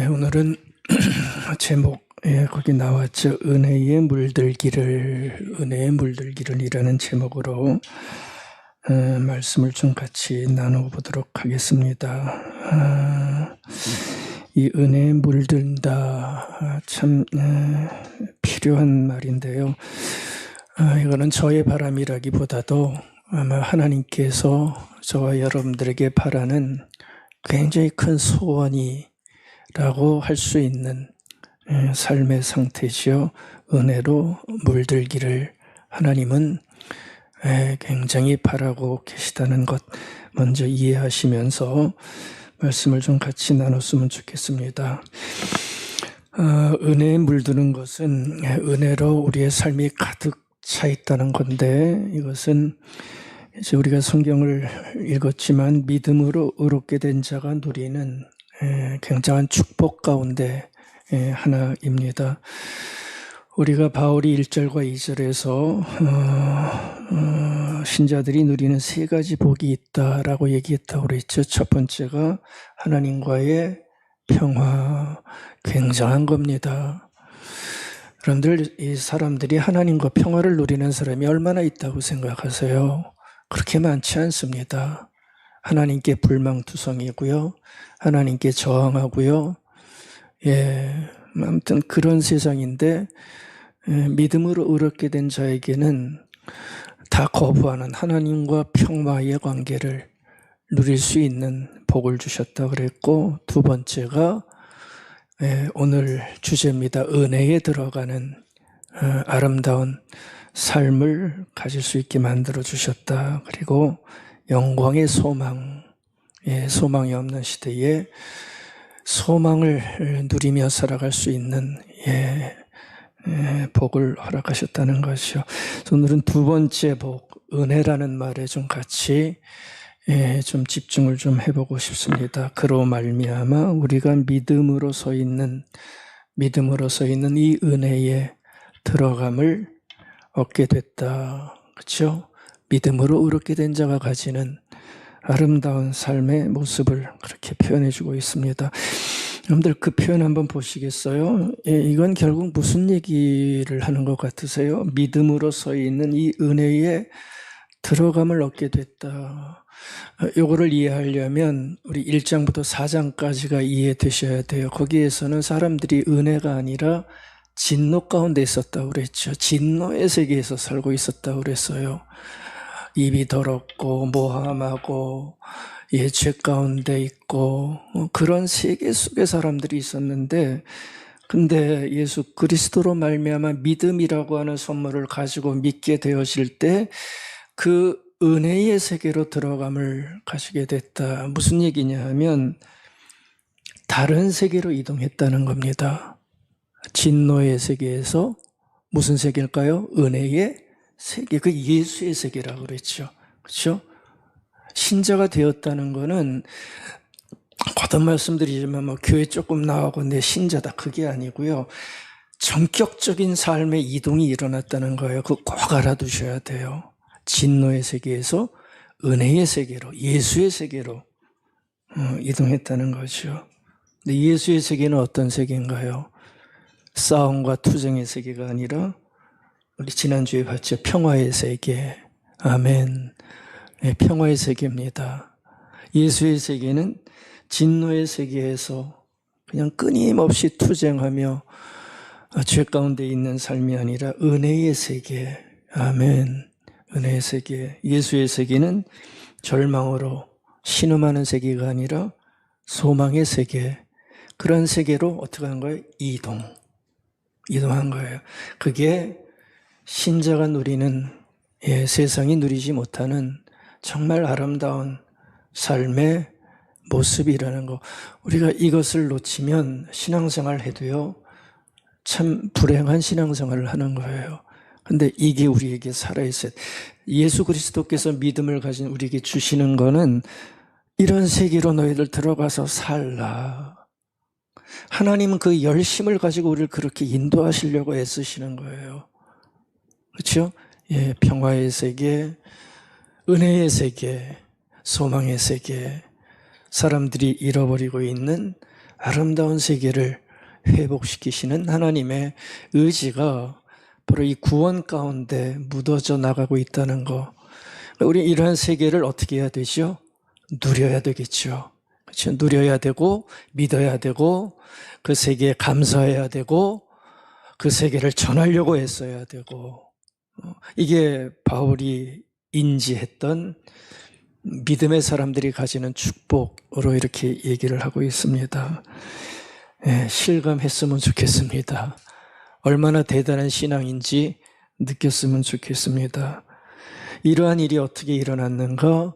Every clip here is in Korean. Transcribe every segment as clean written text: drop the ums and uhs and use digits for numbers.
오늘은 제목에 거기 나왔죠. 은혜의 물들기를이라는 제목으로 말씀을 좀 같이 나눠보도록 하겠습니다. 이 은혜에 물든다 참 필요한 말인데요. 이거는 저의 바람이라기보다도 아마 하나님께서 저와 여러분들에게 바라는 굉장히 큰 소원이라고 할 수 있는 삶의 상태지요. 은혜로 물들기를 하나님은 굉장히 바라고 계시다는 것 먼저 이해하시면서 말씀을 좀 같이 나눴으면 좋겠습니다. 은혜에 물드는 것은 은혜로 우리의 삶이 가득 차 있다는 건데, 이것은 이제 우리가 성경을 읽었지만 믿음으로 의롭게 된 자가 누리는 굉장한 축복 가운데 하나입니다. 우리가 바울이 1절과 2절에서 신자들이 누리는 세 가지 복이 있다라고 얘기했다고 그랬죠. 첫 번째가 하나님과의 평화, 굉장한 겁니다. 여러분들, 이 사람들이 하나님과 평화를 누리는 사람이 얼마나 있다고 생각하세요? 그렇게 많지 않습니다. 하나님께 불망투성이고요. 하나님께 저항하고요. 아무튼 그런 세상인데, 믿음으로 의롭게 된 자에게는 다 거부하는 하나님과 평화의 관계를 누릴 수 있는 복을 주셨다 그랬고, 두 번째가 오늘 주제입니다. 은혜에 들어가는 아름다운 삶을 가질 수 있게 만들어 주셨다. 그리고 영광의 소망, 소망이 없는 시대에 소망을 누리며 살아갈 수 있는 복을 허락하셨다는 것이요. 오늘은 두 번째 복, 은혜라는 말에 좀 같이 좀 집중을 좀 해보고 싶습니다. 그로 말미암아 우리가 믿음으로 서 있는 이 은혜에 들어감을 얻게 됐다. 그렇죠? 믿음으로 의롭게 된 자가 가지는 아름다운 삶의 모습을 그렇게 표현해주고 있습니다. 여러분들 그 표현 한번 보시겠어요? 이건 결국 무슨 얘기를 하는 것 같으세요? 믿음으로 서 있는 이 은혜에 들어감을 얻게 됐다. 요거를 이해하려면 우리 1장부터 4장까지가 이해되셔야 돼요. 거기에서는 사람들이 은혜가 아니라 진노 가운데 있었다고 그랬죠. 진노의 세계에서 살고 있었다고 그랬어요. 입이 더럽고 모함하고 죄 가운데 있고 그런 세계 속에 사람들이 있었는데, 근데 예수 그리스도로 말미암아 믿음이라고 하는 선물을 가지고 믿게 되어질 때 그 은혜의 세계로 들어감을 가지게 됐다. 무슨 얘기냐 하면 다른 세계로 이동했다는 겁니다. 진노의 세계에서 무슨 세계일까요? 은혜의 세계, 그 예수의 세계라고 그랬죠. 그렇죠? 신자가 되었다는 거는 거듭 말씀드리지만 교회 조금 나오고 내 신자다, 그게 아니고요. 전격적인 삶의 이동이 일어났다는 거예요. 그거 꼭 알아두셔야 돼요. 진노의 세계에서 은혜의 세계로, 예수의 세계로 이동했다는 거죠. 근데 예수의 세계는 어떤 세계인가요? 싸움과 투쟁의 세계가 아니라 우리 지난주에 봤죠. 평화의 세계. 아멘. 평화의 세계입니다. 예수의 세계는 진노의 세계에서 그냥 끊임없이 투쟁하며 죄 가운데 있는 삶이 아니라 은혜의 세계. 아멘. 은혜의 세계. 예수의 세계는 절망으로 신음하는 세계가 아니라 소망의 세계. 그런 세계로 어떻게 한 거예요? 이동한 거예요. 그게 신자가 누리는, 세상이 누리지 못하는 정말 아름다운 삶의 모습이라는 거. 우리가 이것을 놓치면 신앙생활 해도요, 참 불행한 신앙생활을 하는 거예요. 근데 이게 우리에게 살아있어요. 예수 그리스도께서 믿음을 가진 우리에게 주시는 거는 이런 세계로 너희들 들어가서 살라. 하나님은 그 열심을 가지고 우리를 그렇게 인도하시려고 애쓰시는 거예요. 그렇죠? 평화의 세계, 은혜의 세계, 소망의 세계, 사람들이 잃어버리고 있는 아름다운 세계를 회복시키시는 하나님의 의지가 바로 이 구원 가운데 묻어져 나가고 있다는 거. 우리 이러한 세계를 어떻게 해야 되죠? 누려야 되겠죠. 그렇죠? 누려야 되고 믿어야 되고 그 세계에 감사해야 되고 그 세계를 전하려고 했어야 되고 이게 바울이 인지했던 믿음의 사람들이 가지는 축복으로 이렇게 얘기를 하고 있습니다. 실감했으면 좋겠습니다. 얼마나 대단한 신앙인지 느꼈으면 좋겠습니다. 이러한 일이 어떻게 일어났는가?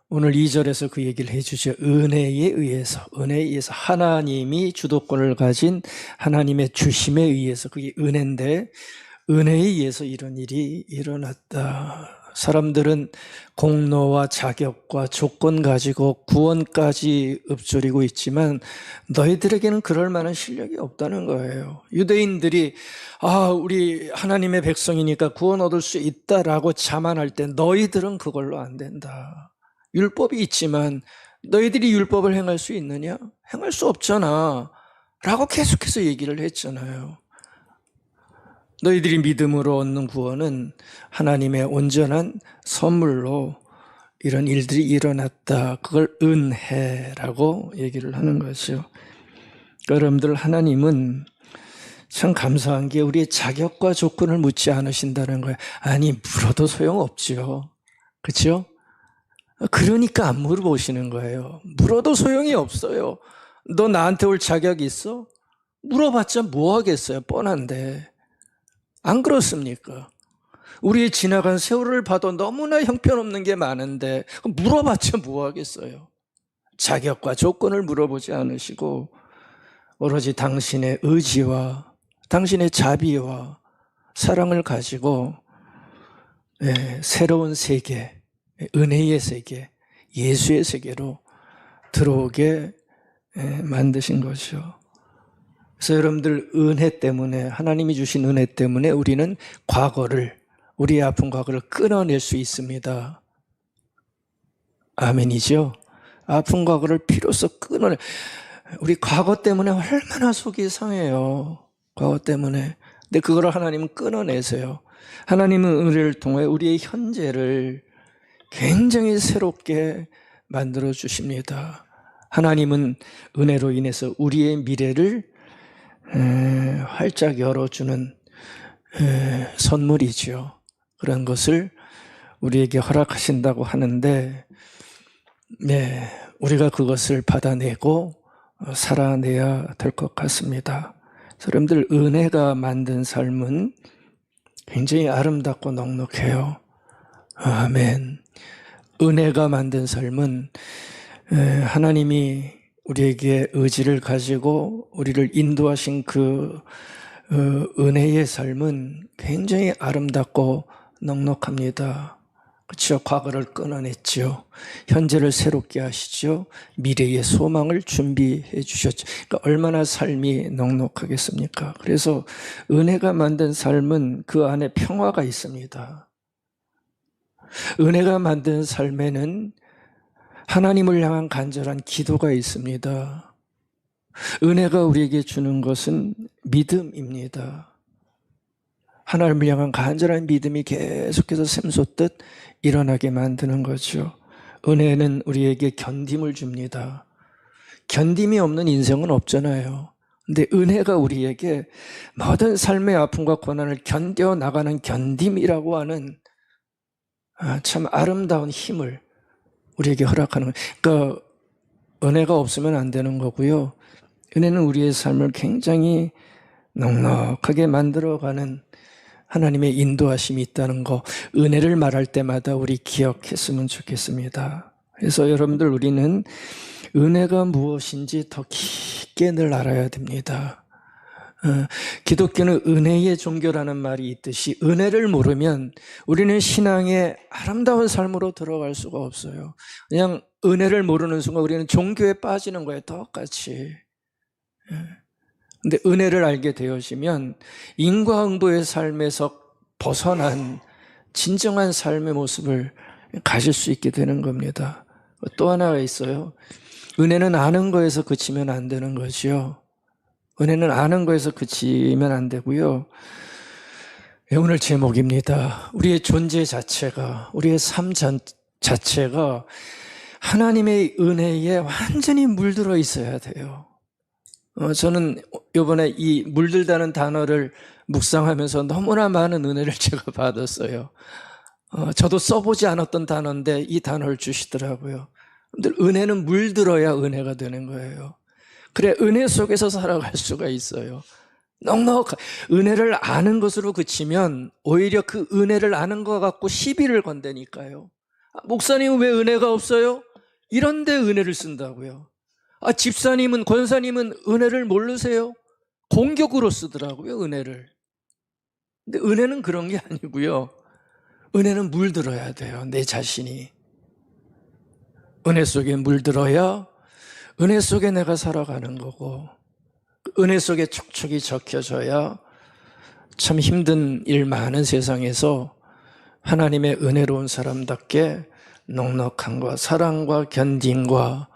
오늘 2절에서 그 얘기를 해주죠. 은혜에 의해서 하나님이 주도권을 가진 하나님의 주심에 의해서, 그게 은혜인데 은혜에 의해서 이런 일이 일어났다. 사람들은 공로와 자격과 조건 가지고 구원까지 읊조리고 있지만 너희들에게는 그럴 만한 실력이 없다는 거예요. 유대인들이 우리 하나님의 백성이니까 구원 얻을 수 있다라고 자만할 때 너희들은 그걸로 안 된다. 율법이 있지만 너희들이 율법을 행할 수 있느냐? 행할 수 없잖아 라고 계속해서 얘기를 했잖아요. 너희들이 믿음으로 얻는 구원은 하나님의 온전한 선물로 이런 일들이 일어났다. 그걸 은혜라고 얘기를 하는 거죠. 여러분들, 하나님은 참 감사한 게 우리의 자격과 조건을 묻지 않으신다는 거예요. 아니, 물어도 소용없죠. 그렇죠? 그러니까 안 물어보시는 거예요. 물어도 소용이 없어요. 너 나한테 올 자격 있어? 물어봤자 뭐 하겠어요? 뻔한데. 안 그렇습니까? 우리의 지나간 세월을 봐도 너무나 형편없는 게 많은데 물어봤자 뭐 하겠어요? 자격과 조건을 물어보지 않으시고 오로지 당신의 의지와 당신의 자비와 사랑을 가지고 새로운 세계, 은혜의 세계, 예수의 세계로 들어오게 만드신 거죠. 그래서 여러분들, 은혜 때문에, 하나님이 주신 은혜 때문에 우리는 우리의 아픈 과거를 끊어낼 수 있습니다. 아멘이죠? 아픈 과거를 비로소 우리 과거 때문에 얼마나 속이 상해요. 과거 때문에. 근데 그걸 하나님은 끊어내세요. 하나님은 은혜를 통해 우리의 현재를 굉장히 새롭게 만들어 주십니다. 하나님은 은혜로 인해서 우리의 미래를 활짝 열어주는 선물이죠. 그런 것을 우리에게 허락하신다고 하는데 우리가 그것을 받아내고 살아내야 될 것 같습니다. 여러분들, 은혜가 만든 삶은 굉장히 아름답고 넉넉해요. 아멘. 은혜가 만든 삶은 하나님이 우리에게 의지를 가지고 우리를 인도하신 그 은혜의 삶은 굉장히 아름답고 넉넉합니다. 그렇죠? 과거를 끊어냈죠. 현재를 새롭게 하시죠. 미래의 소망을 준비해 주셨죠. 그러니까 얼마나 삶이 넉넉하겠습니까? 그래서 은혜가 만든 삶은 그 안에 평화가 있습니다. 은혜가 만든 삶에는 하나님을 향한 간절한 기도가 있습니다. 은혜가 우리에게 주는 것은 믿음입니다. 하나님을 향한 간절한 믿음이 계속해서 샘솟듯 일어나게 만드는 거죠. 은혜는 우리에게 견딤을 줍니다. 견딤이 없는 인생은 없잖아요. 근데 은혜가 우리에게 모든 삶의 아픔과 고난을 견뎌나가는 견딤이라고 하는 참 아름다운 힘을 우리에게 허락하는 거예요. 그러니까 은혜가 없으면 안 되는 거고요. 은혜는 우리의 삶을 굉장히 넉넉하게 만들어가는 하나님의 인도하심이 있다는 거, 은혜를 말할 때마다 우리 기억했으면 좋겠습니다. 그래서 여러분들, 우리는 은혜가 무엇인지 더 깊게 늘 알아야 됩니다. 기독교는 은혜의 종교라는 말이 있듯이 은혜를 모르면 우리는 신앙의 아름다운 삶으로 들어갈 수가 없어요. 그냥 은혜를 모르는 순간 우리는 종교에 빠지는 거예요. 똑같이. 근데 은혜를 알게 되어지면 인과응보의 삶에서 벗어난 진정한 삶의 모습을 가질 수 있게 되는 겁니다. 또 하나가 있어요. 은혜는 아는 거에서 그치면 안 되는 거죠. 은혜는 아는 거에서 그치면 안 되고요. 오늘 제목입니다. 우리의 존재 자체가, 우리의 삶 자체가 하나님의 은혜에 완전히 물들어 있어야 돼요. 저는 이번에 이 물들다는 단어를 묵상하면서 너무나 많은 은혜를 제가 받았어요. 저도 써보지 않았던 단어인데 이 단어를 주시더라고요. 은혜는 물들어야 은혜가 되는 거예요. 그래, 은혜 속에서 살아갈 수가 있어요. 은혜를 아는 것으로 그치면 오히려 그 은혜를 아는 것 갖고 시비를 건다니까요. 목사님은 왜 은혜가 없어요? 이런데 은혜를 쓴다고요. 집사님은, 권사님은 은혜를 모르세요? 공격으로 쓰더라고요, 은혜를. 근데 은혜는 그런 게 아니고요. 은혜는 물들어야 돼요, 내 자신이. 은혜 속에 물들어야 은혜 속에 내가 살아가는 거고, 은혜 속에 촉촉이 적혀져야 참 힘든 일 많은 세상에서 하나님의 은혜로운 사람답게 넉넉함과 사랑과 견딤과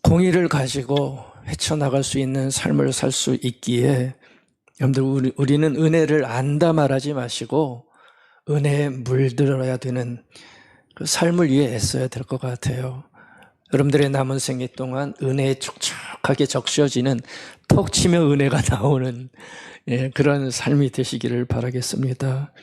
공의를 가지고 헤쳐나갈 수 있는 삶을 살 수 있기에, 여러분들, 우리는 은혜를 안다 말하지 마시고 은혜에 물들어야 되는 그 삶을 위해 애써야 될 것 같아요. 여러분들의 남은 생애 동안 은혜에 촉촉하게 적셔지는, 톡 치면 은혜가 나오는 그런 삶이 되시기를 바라겠습니다.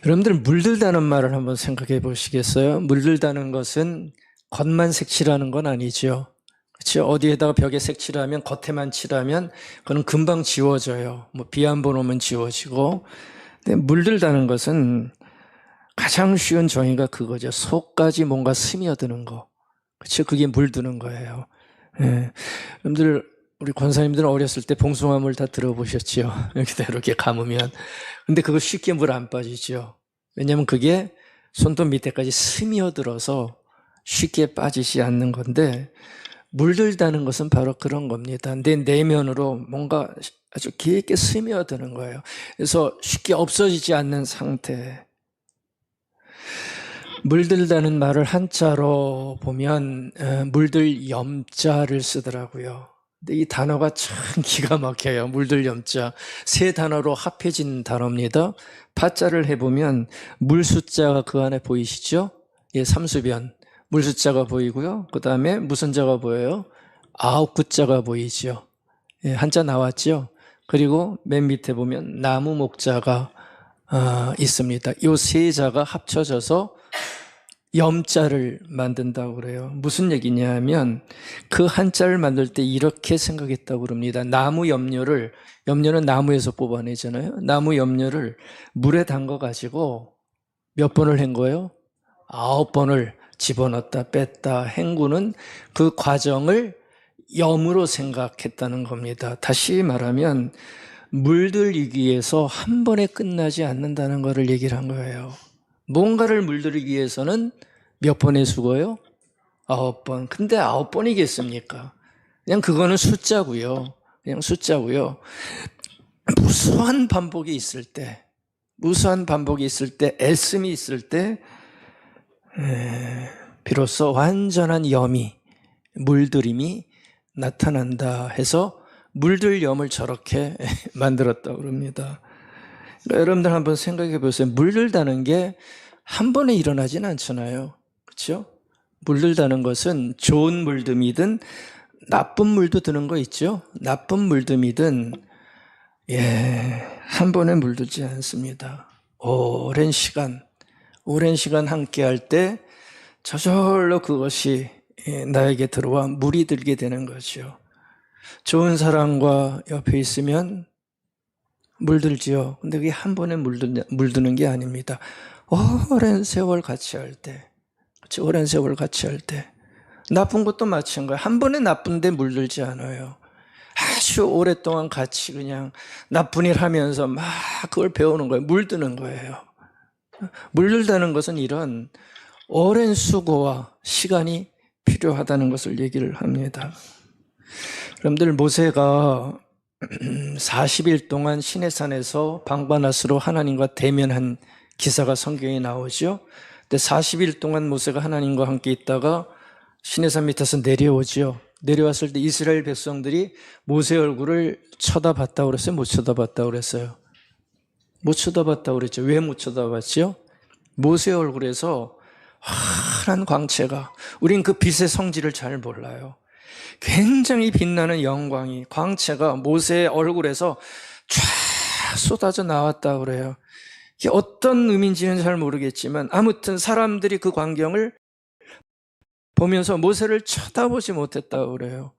여러분들, 물들다는 말을 한번 생각해 보시겠어요? 물들다는 것은 겉만 색칠하는 건 아니죠. 그렇죠? 어디에다가 벽에 색칠하면, 겉에만 칠하면 그건 금방 지워져요. 비 한 번 오면 지워지고. 근데 물들다는 것은 가장 쉬운 정의가 그거죠. 속까지 뭔가 스며드는 거. 그렇죠? 그게 물드는 거예요. 여러분들, 우리 권사님들은 어렸을 때 봉숭아물 다 들어보셨죠? 이렇게 감으면. 근데 그거 쉽게 물 안 빠지죠. 왜냐하면 그게 손톱 밑에까지 스며들어서 쉽게 빠지지 않는 건데, 물들다는 것은 바로 그런 겁니다. 내 내면으로 뭔가 아주 깊게 스며드는 거예요. 그래서 쉽게 없어지지 않는 상태. 물들다는 말을 한자로 보면 물들 염자를 쓰더라고요. 근데 이 단어가 참 기가 막혀요. 물들 염자. 세 단어로 합해진 단어입니다. 파자를 해보면 물 숫자가 그 안에 보이시죠? 삼수변. 물 숫자가 보이고요. 그 다음에 무슨 자가 보여요? 9구자가 보이죠. 한자 나왔죠? 그리고 맨 밑에 보면 나무 목자가 있습니다. 이 세 자가 합쳐져서 염자를 만든다고 그래요. 무슨 얘기냐면 그 한자를 만들 때 이렇게 생각했다고 그럽니다. 나무 염료는 나무에서 뽑아내잖아요. 나무 염료를 물에 담가 가지고 몇 번을 헹궈요? 9번을 집어넣었다 뺐다 헹구는 그 과정을 염으로 생각했다는 겁니다. 다시 말하면 물들이기 위해서 한 번에 끝나지 않는다는 것을 얘기를 한 거예요. 뭔가를 물들이기 위해서는 몇 번의 수고요? 9번. 근데 9번이겠습니까? 그냥 그거는 숫자고요. 그냥 숫자고요. 무수한 반복이 있을 때, 애씀이 있을 때, 비로소 완전한 물들임이 나타난다 해서 물들 염을 저렇게 만들었다고 그럽니다. 그러니까 여러분들 한번 생각해 보세요. 물들다는 게 한 번에 일어나진 않잖아요. 그렇죠? 물들다는 것은 좋은 물듬이든 나쁜 물도 드는 거 있죠? 나쁜 물듬이든 한 번에 물들지 않습니다. 오랜 시간 함께 할 때 저절로 그것이 나에게 들어와 물이 들게 되는 거죠. 좋은 사람과 옆에 있으면 물들지요. 근데 그게 한 번에 물드는 게 아닙니다. 오랜 세월 같이 할 때, 나쁜 것도 마찬가지예요. 한 번에 나쁜데 물들지 않아요. 아주 오랫동안 같이 그냥 나쁜 일 하면서 막 그걸 배우는 거예요. 물드는 거예요. 물들다는 것은 이런 오랜 수고와 시간이 필요하다는 것을 얘기를 합니다. 여러분들, 모세가 40일 동안 시내산에서 방바낫으로 하나님과 대면한 기사가 성경에 나오죠. 근데 40일 동안 모세가 하나님과 함께 있다가 시내산 밑에서 내려오지요. 내려왔을 때 이스라엘 백성들이 모세 얼굴을 쳐다봤다고 그랬어요? 못 쳐다봤다고 그랬어요? 못 쳐다봤다고 그랬죠. 왜 못 쳐다봤지요? 모세 얼굴에서 환한 광채가, 우린 그 빛의 성질을 잘 몰라요. 굉장히 빛나는 영광이, 광채가 모세의 얼굴에서 쫙 쏟아져 나왔다고 그래요. 이게 어떤 의미인지는 잘 모르겠지만 아무튼 사람들이 그 광경을 보면서 모세를 쳐다보지 못했다고 그래요.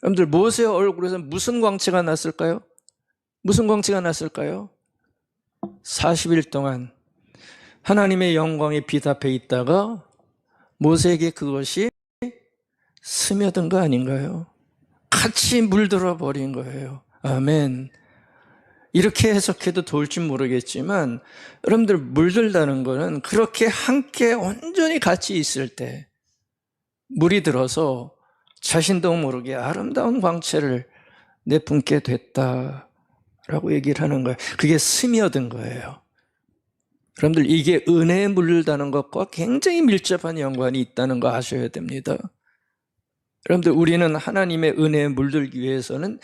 여러분들, 모세의 얼굴에서 무슨 광채가 났을까요? 무슨 광채가 났을까요? 40일 동안 하나님의 영광의 빛 앞에 있다가 모세에게 그것이 스며든 거 아닌가요? 같이 물들어 버린 거예요. 아멘. 이렇게 해석해도 좋을지 모르겠지만 여러분들, 물들다는 거는 그렇게 함께 온전히 같이 있을 때 물이 들어서 자신도 모르게 아름다운 광채를 내뿜게 됐다라고 얘기를 하는 거예요. 그게 스며든 거예요. 여러분들, 이게 은혜에 물들다는 것과 굉장히 밀접한 연관이 있다는 거 아셔야 됩니다. 여러분들, 우리는 하나님의 은혜에 물들기 위해서는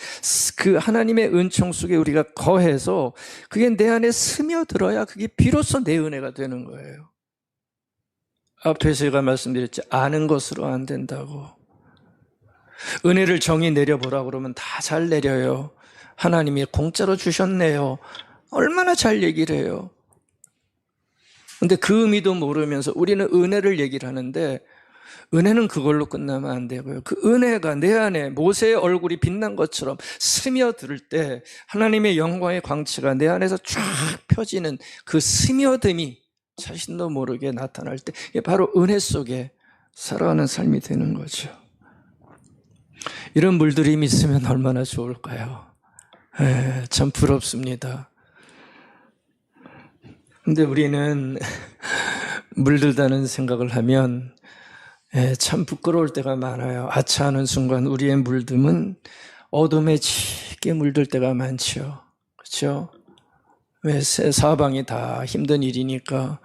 그 하나님의 은총 속에 우리가 거해서 그게 내 안에 스며들어야 그게 비로소 내 은혜가 되는 거예요. 앞에서 제가 말씀드렸죠. 아는 것으로 안 된다고. 은혜를 정의 내려보라 그러면 다 잘 내려요. 하나님이 공짜로 주셨네요. 얼마나 잘 얘기를 해요. 근데 그 의미도 모르면서 우리는 은혜를 얘기를 하는데, 은혜는 그걸로 끝나면 안 되고요. 그 은혜가 내 안에 모세의 얼굴이 빛난 것처럼 스며들 때 하나님의 영광의 광채가 내 안에서 쫙 펴지는 그 스며듦이 자신도 모르게 나타날 때, 이게 바로 은혜 속에 살아가는 삶이 되는 거죠. 이런 물들임이 있으면 얼마나 좋을까요? 참 부럽습니다. 근데 우리는 물들다는 생각을 하면 참 부끄러울 때가 많아요. 아차하는 순간 우리의 물듦은 어둠에 짙게 물들 때가 많죠. 그렇죠? 왜 사방이 다 힘든 일이니까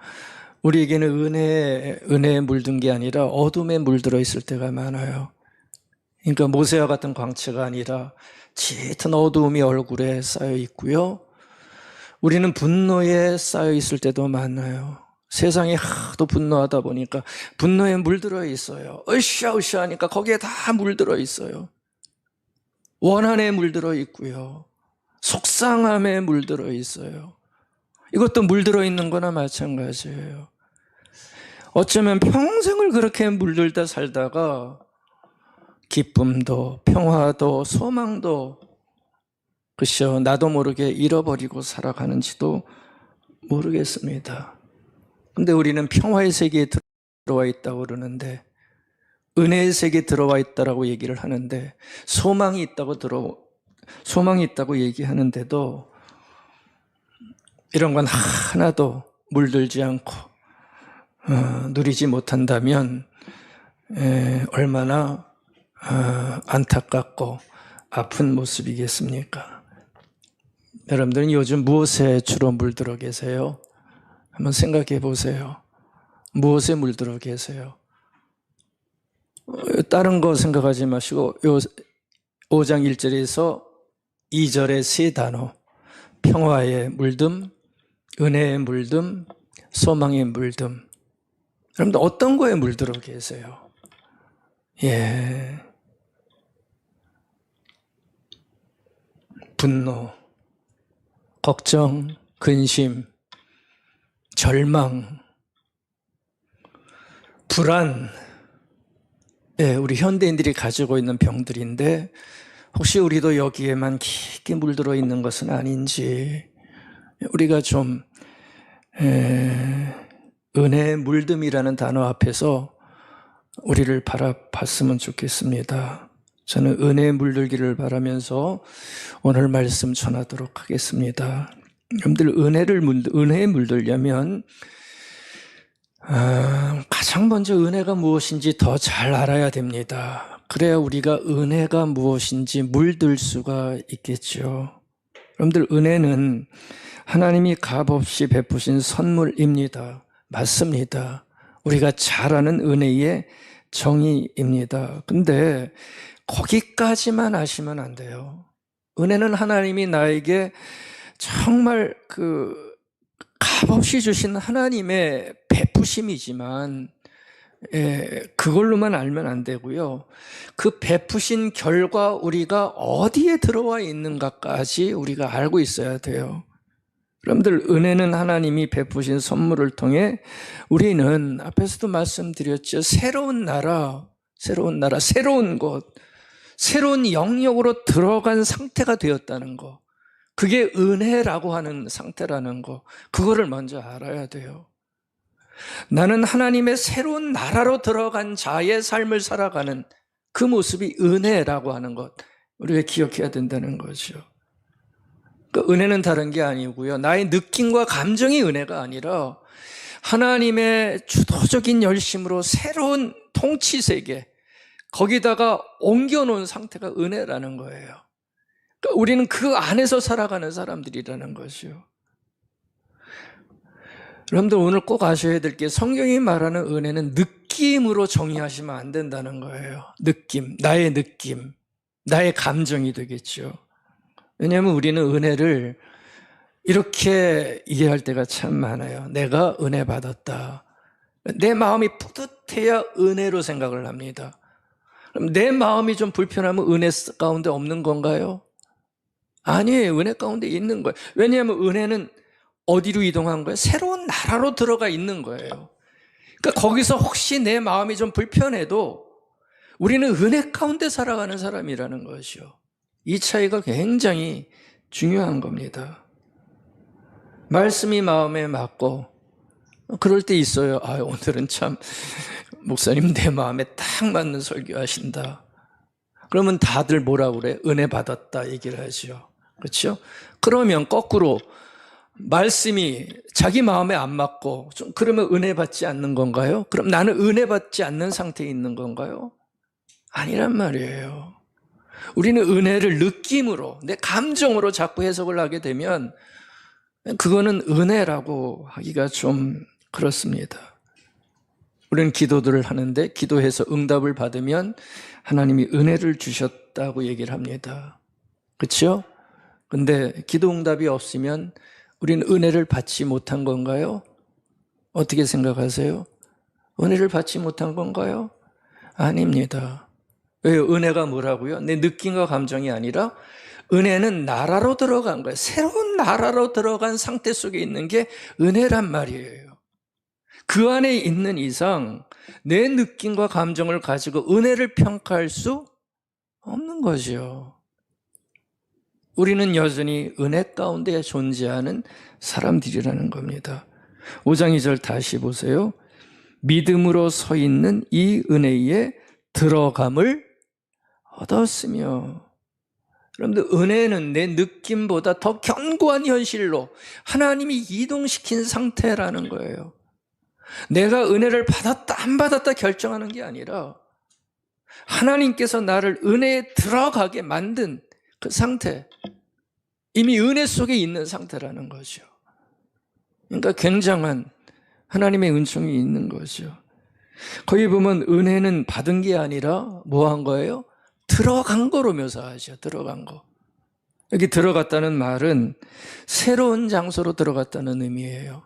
우리에게는 은혜에 물든 게 아니라 어둠에 물들어 있을 때가 많아요. 그러니까 모세와 같은 광채가 아니라 짙은 어두움이 얼굴에 쌓여 있고요. 우리는 분노에 쌓여 있을 때도 많아요. 세상이 하도 분노하다 보니까 분노에 물들어 있어요. 으쌰으쌰 하니까 거기에 다 물들어 있어요. 원한에 물들어 있고요. 속상함에 물들어 있어요. 이것도 물들어 있는 거나 마찬가지예요. 어쩌면 평생을 그렇게 물들다 살다가 기쁨도 평화도 소망도 그렇죠, 나도 모르게 잃어버리고 살아가는지도 모르겠습니다. 근데 우리는 평화의 세계에 들어와 있다고 그러는데, 은혜의 세계에 들어와 있다고 얘기를 하는데, 소망이 있다고 얘기하는데도 이런 건 하나도 물들지 않고 누리지 못한다면 얼마나 안타깝고 아픈 모습이겠습니까? 여러분들은 요즘 무엇에 주로 물들어 계세요? 한번 생각해 보세요. 무엇에 물들어 계세요? 다른 거 생각하지 마시고 요 5장 1절에서 2절의 세 단어, 평화의 물듦, 은혜의 물듦, 소망의 물듦. 여러분들 어떤 거에 물들어 계세요? 분노, 걱정, 근심, 절망, 불안, 우리 현대인들이 가지고 있는 병들인데 혹시 우리도 여기에만 깊게 물들어 있는 것은 아닌지, 우리가 좀 은혜의 물듦이라는 단어 앞에서 우리를 바라봤으면 좋겠습니다. 저는 은혜에 물들기를 바라면서 오늘 말씀 전하도록 하겠습니다. 여러분들, 은혜에 물들려면 가장 먼저 은혜가 무엇인지 더 잘 알아야 됩니다. 그래야 우리가 은혜가 무엇인지 물들 수가 있겠죠. 여러분들, 은혜는 하나님이 값없이 베푸신 선물입니다. 맞습니다. 우리가 잘 아는 은혜의 정의입니다. 근데 거기까지만 아시면 안 돼요. 은혜는 하나님이 나에게 정말 값없이 주신 하나님의 베푸심이지만, 그걸로만 알면 안 되고요. 그 베푸신 결과 우리가 어디에 들어와 있는가까지 우리가 알고 있어야 돼요. 여러분들, 은혜는 하나님이 베푸신 선물을 통해 우리는 앞에서도 말씀드렸죠. 새로운 나라, 새로운 곳, 새로운 영역으로 들어간 상태가 되었다는 거. 그게 은혜라고 하는 상태라는 거. 그거를 먼저 알아야 돼요. 나는 하나님의 새로운 나라로 들어간 자의 삶을 살아가는 그 모습이 은혜라고 하는 것. 우리가 기억해야 된다는 거죠. 은혜는 다른 게 아니고요. 나의 느낌과 감정이 은혜가 아니라 하나님의 주도적인 열심으로 새로운 통치 세계, 거기다가 옮겨놓은 상태가 은혜라는 거예요. 그러니까 우리는 그 안에서 살아가는 사람들이라는 거죠. 여러분들, 오늘 꼭 아셔야 될 게, 성경이 말하는 은혜는 느낌으로 정의하시면 안 된다는 거예요. 나의 느낌, 나의 감정이 되겠죠. 왜냐하면 우리는 은혜를 이렇게 이해할 때가 참 많아요. 내가 은혜 받았다. 내 마음이 뿌듯해야 은혜로 생각을 합니다. 그럼 내 마음이 좀 불편하면 은혜 가운데 없는 건가요? 아니에요. 은혜 가운데 있는 거예요. 왜냐하면 은혜는 어디로 이동한 거예요? 새로운 나라로 들어가 있는 거예요. 그러니까 거기서 혹시 내 마음이 좀 불편해도 우리는 은혜 가운데 살아가는 사람이라는 것이요. 이 차이가 굉장히 중요한 겁니다. 말씀이 마음에 맞고 그럴 때 있어요. 오늘은 참 목사님 내 마음에 딱 맞는 설교하신다. 그러면 다들 뭐라고 그래? 은혜 받았다 얘기를 하죠. 그렇죠? 그러면 거꾸로 말씀이 자기 마음에 안 맞고 좀 그러면 은혜 받지 않는 건가요? 그럼 나는 은혜 받지 않는 상태에 있는 건가요? 아니란 말이에요. 우리는 은혜를 느낌으로, 내 감정으로 자꾸 해석을 하게 되면 그거는 은혜라고 하기가 좀 그렇습니다. 우리는 기도들을 하는데 기도해서 응답을 받으면 하나님이 은혜를 주셨다고 얘기를 합니다. 그렇죠? 근데 기도 응답이 없으면 우리는 은혜를 받지 못한 건가요? 어떻게 생각하세요? 은혜를 받지 못한 건가요? 아닙니다. 왜요? 은혜가 뭐라고요? 내 느낌과 감정이 아니라 은혜는 나라로 들어간 거예요. 새로운 나라로 들어간 상태 속에 있는 게 은혜란 말이에요. 그 안에 있는 이상 내 느낌과 감정을 가지고 은혜를 평가할 수 없는 거죠. 우리는 여전히 은혜 가운데 존재하는 사람들이라는 겁니다. 5장 2절 다시 보세요. 믿음으로 서 있는 이 은혜에 들어감을 얻었으며. 여러분들, 은혜는 내 느낌보다 더 견고한 현실로 하나님이 이동시킨 상태라는 거예요. 내가 은혜를 받았다 안 받았다 결정하는 게 아니라 하나님께서 나를 은혜에 들어가게 만든 그 상태, 이미 은혜 속에 있는 상태라는 거죠. 그러니까 굉장한 하나님의 은총이 있는 거죠. 거기 보면 은혜는 받은 게 아니라 뭐 한 거예요? 들어간 거로 묘사하죠. 들어간 거. 여기 들어갔다는 말은 새로운 장소로 들어갔다는 의미예요.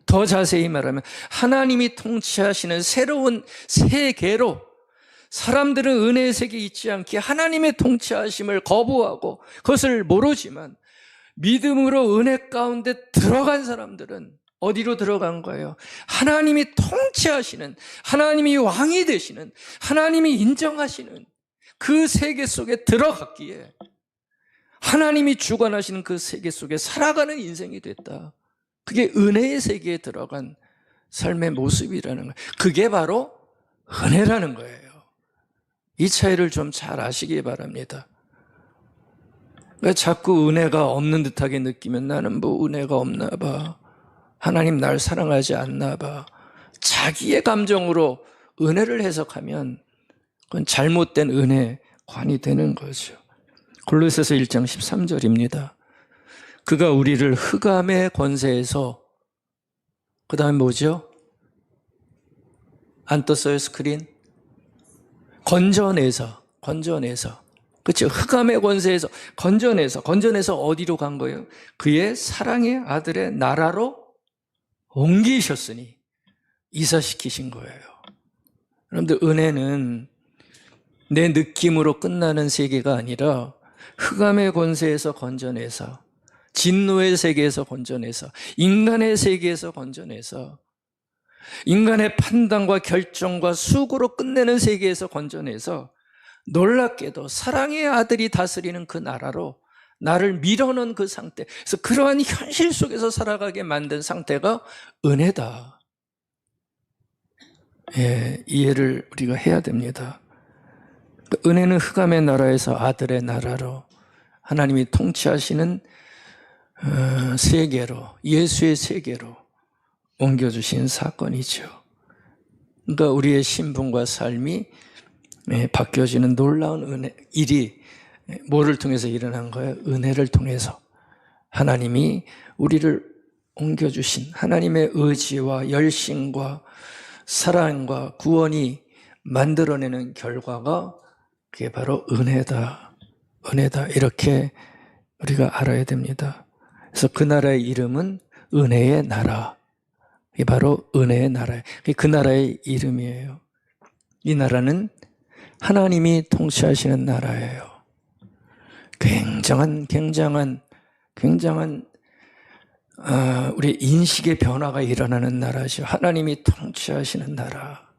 더 자세히 말하면 하나님이 통치하시는 새로운 세계로, 사람들은 은혜의 세계에 있지 않게 하나님의 통치하심을 거부하고 그것을 모르지만 믿음으로 은혜 가운데 들어간 사람들은 어디로 들어간 거예요? 하나님이 통치하시는, 하나님이 왕이 되시는, 하나님이 인정하시는 그 세계 속에 들어갔기에 하나님이 주관하시는 그 세계 속에 살아가는 인생이 됐다. 그게 은혜의 세계에 들어간 삶의 모습이라는 거예요. 그게 바로 은혜라는 거예요. 이 차이를 좀 잘 아시기 바랍니다. 왜 자꾸 은혜가 없는 듯하게 느끼면 나는 뭐 은혜가 없나 봐, 하나님 날 사랑하지 않나 봐, 자기의 감정으로 은혜를 해석하면 그건 잘못된 은혜관이 되는 거죠. 골로새서 1장 13절입니다. 그가 우리를 흑암의 권세에서, 그 다음에 뭐죠? 안 떴어요, 스크린? 건져내서. 그렇죠. 흑암의 권세에서 건져내서 어디로 간 거예요? 그의 사랑의 아들의 나라로 옮기셨으니 이사시키신 거예요. 여러분들, 은혜는 내 느낌으로 끝나는 세계가 아니라 흑암의 권세에서 건져내서, 진노의 세계에서 건져내서, 인간의 세계에서 건져내서, 인간의 판단과 결정과 수고로 끝내는 세계에서 건져내서 놀랍게도 사랑의 아들이 다스리는 그 나라로 나를 밀어넣은 그 상태, 그래서 그러한 현실 속에서 살아가게 만든 상태가 은혜다. 예, 이해를 우리가 해야 됩니다. 은혜는 흑암의 나라에서 아들의 나라로 하나님이 통치하시는 세계로, 예수의 세계로 옮겨주신 사건이죠. 그러니까 우리의 신분과 삶이 바뀌어지는 놀라운 일이 뭐를 통해서 일어난 거예요? 은혜를 통해서 하나님이 우리를 옮겨주신 하나님의 의지와 열심과 사랑과 구원이 만들어내는 결과가 그게 바로 은혜다. 이렇게 우리가 알아야 됩니다. 그래서 그 나라의 이름은 은혜의 나라. 이게 바로 은혜의 나라예요. 그 나라의 이름이에요. 이 나라는 하나님이 통치하시는 나라예요. 굉장한 우리 인식의 변화가 일어나는 나라죠. 하나님이 통치하시는 나라.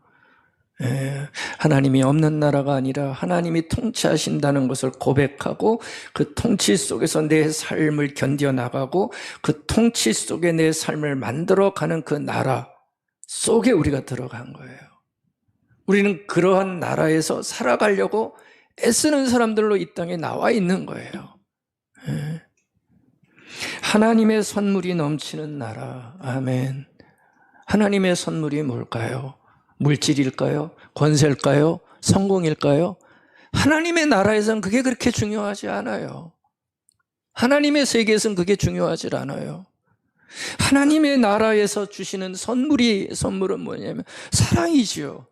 하나님이 없는 나라가 아니라 하나님이 통치하신다는 것을 고백하고 그 통치 속에서 내 삶을 견뎌나가고 그 통치 속에 내 삶을 만들어가는 그 나라 속에 우리가 들어간 거예요. 우리는 그러한 나라에서 살아가려고 애쓰는 사람들로 이 땅에 나와 있는 거예요. 하나님의 선물이 넘치는 나라. 아멘. 하나님의 선물이 뭘까요? 물질일까요? 권세일까요? 성공일까요? 하나님의 나라에서는 그게 그렇게 중요하지 않아요. 하나님의 세계에서는 그게 중요하지 않아요. 하나님의 나라에서 주시는 선물은 뭐냐면 사랑이지요.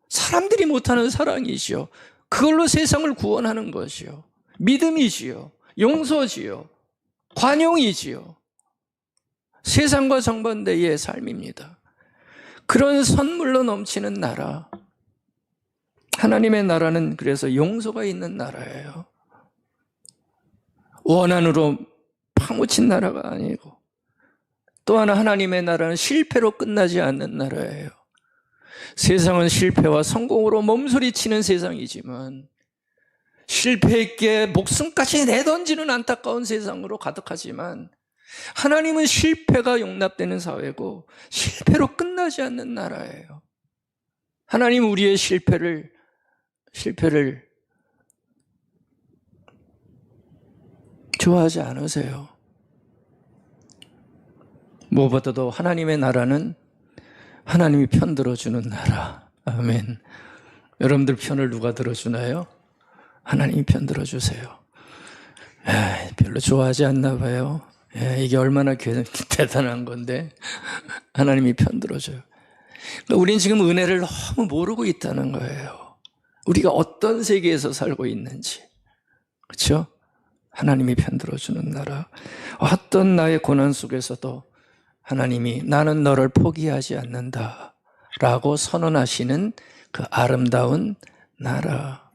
사람들이 못하는 사랑이지요. 그걸로 세상을 구원하는 것이요. 믿음이지요. 용서지요. 관용이지요. 세상과 정반대의 삶입니다. 그런 선물로 넘치는 나라. 하나님의 나라는 그래서 용서가 있는 나라예요. 원한으로 파묻힌 나라가 아니고, 또 하나 하나님의 나라는 실패로 끝나지 않는 나라예요. 세상은 실패와 성공으로 몸소리치는 세상이지만 실패에게 목숨까지 내던지는 안타까운 세상으로 가득하지만 하나님은 실패가 용납되는 사회고 실패로 끝나지 않는 나라예요. 하나님은 우리의 실패를 좋아하지 않으세요. 무엇보다도 하나님의 나라는 하나님이 편 들어주는 나라. 아멘. 여러분들 편을 누가 들어주나요? 하나님이 편 들어주세요. 별로 좋아하지 않나 봐요. 이게 얼마나 대단한 건데 하나님이 편 들어줘요. 그러니까 우린 지금 은혜를 너무 모르고 있다는 거예요. 우리가 어떤 세계에서 살고 있는지. 그렇죠? 하나님이 편 들어주는 나라. 어떤 나의 고난 속에서도 하나님이 나는 너를 포기하지 않는다 라고 선언하시는 그 아름다운 나라.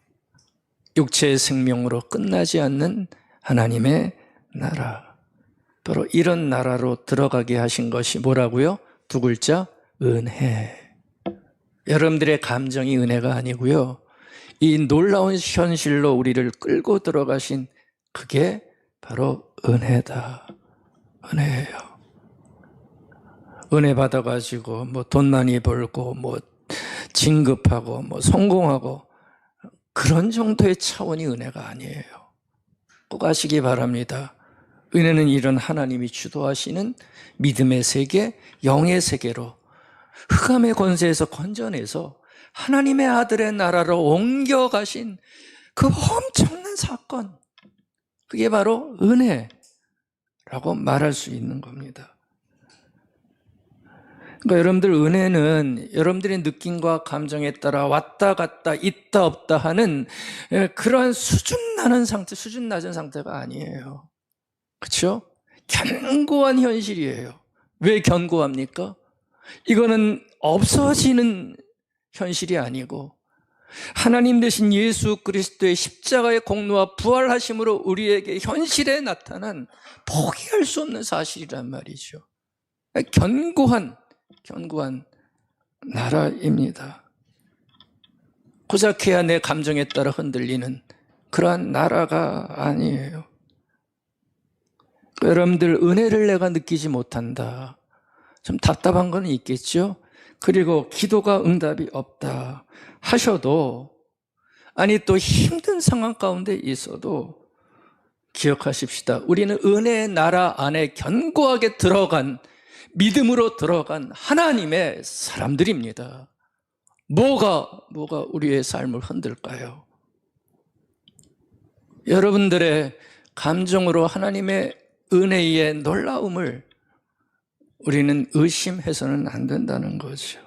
육체의 생명으로 끝나지 않는 하나님의 나라. 바로 이런 나라로 들어가게 하신 것이 뭐라고요? 두 글자, 은혜. 여러분들의 감정이 은혜가 아니고요. 이 놀라운 현실로 우리를 끌고 들어가신 그게 바로 은혜다. 은혜예요. 은혜 받아가지고 뭐 돈 많이 벌고 뭐 진급하고 뭐 성공하고 그런 정도의 차원이 은혜가 아니에요. 꼭 아시기 바랍니다. 은혜는 이런 하나님이 주도하시는 믿음의 세계, 영의 세계로 흑암의 권세에서 건져내서 하나님의 아들의 나라로 옮겨가신 그 엄청난 사건, 그게 바로 은혜라고 말할 수 있는 겁니다. 그러니까 여러분들 은혜는 여러분들의 느낌과 감정에 따라 왔다 갔다 있다 없다 하는 그러한 수준 낮은 상태가 아니에요. 그렇죠? 견고한 현실이에요. 왜 견고합니까? 이거는 없어지는 현실이 아니고 하나님 되신 예수 그리스도의 십자가의 공로와 부활하심으로 우리에게 현실에 나타난 포기할 수 없는 사실이란 말이죠. 견고한 나라입니다. 고작해야 내 감정에 따라 흔들리는 그러한 나라가 아니에요. 여러분들 은혜를 내가 느끼지 못한다. 좀 답답한 건 있겠죠. 그리고 기도가 응답이 없다 하셔도, 아니 또 힘든 상황 가운데 있어도 기억하십시다. 우리는 은혜의 나라 안에 견고하게 들어간, 믿음으로 들어간 하나님의 사람들입니다. 뭐가 우리의 삶을 흔들까요? 여러분들의 감정으로 하나님의 은혜의 놀라움을 우리는 의심해서는 안 된다는 거죠.